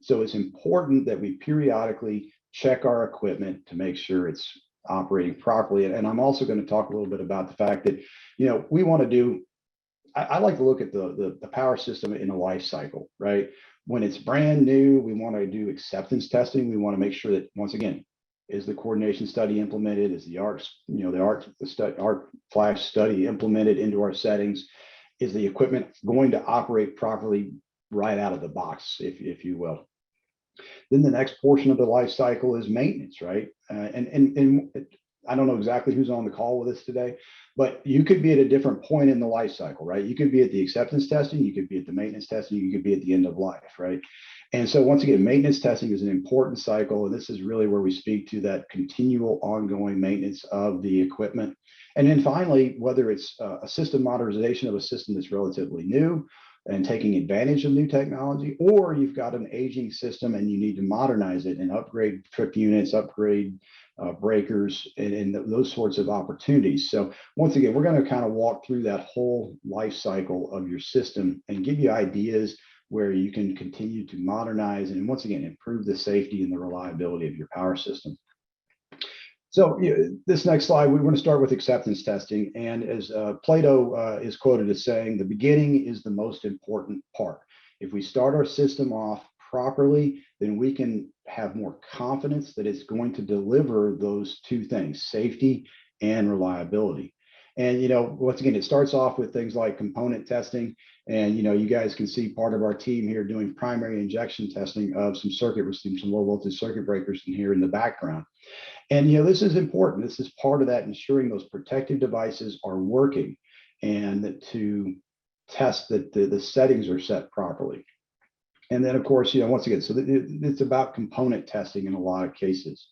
So it's important that we periodically check our equipment to make sure it's operating properly. And I'm also going to talk a little bit about the fact that, we want to do, I like to look at the power system in a life cycle, right? When it's brand new, we want to do acceptance testing. We want to make sure that, once again, is the coordination study implemented? Is the ARC, ARC flash study implemented into our settings? Is the equipment going to operate properly right out of the box, if you will? Then the next portion of the life cycle is maintenance, right? And I don't know exactly who's on the call with us today, but you could be at a different point in the life cycle, right? You could be at the acceptance testing, you could be at the maintenance testing, you could be at the end of life, right? And so once again, maintenance testing is an important cycle, and this is really where we speak to that continual ongoing maintenance of the equipment. And then finally, whether it's a system modernization of a system that's relatively new and taking advantage of new technology, or you've got an aging system and you need to modernize it and upgrade trip units, upgrade breakers, and those sorts of opportunities. So once again, we're going to kind of walk through that whole life cycle of your system and give you ideas where you can continue to modernize and, once again, improve the safety and the reliability of your power system. So this next slide, we want to start with acceptance testing. And as Plato is quoted as saying, the beginning is the most important part. If we start our system off properly, then we can have more confidence that it's going to deliver those two things, safety and reliability. And, once again, it starts off with things like component testing. And, you guys can see part of our team here doing primary injection testing of some low voltage circuit breakers in here in the background. And, this is important. This is part of that, ensuring those protective devices are working and to test that the settings are set properly. And then, of course, once again, so it's about component testing in a lot of cases.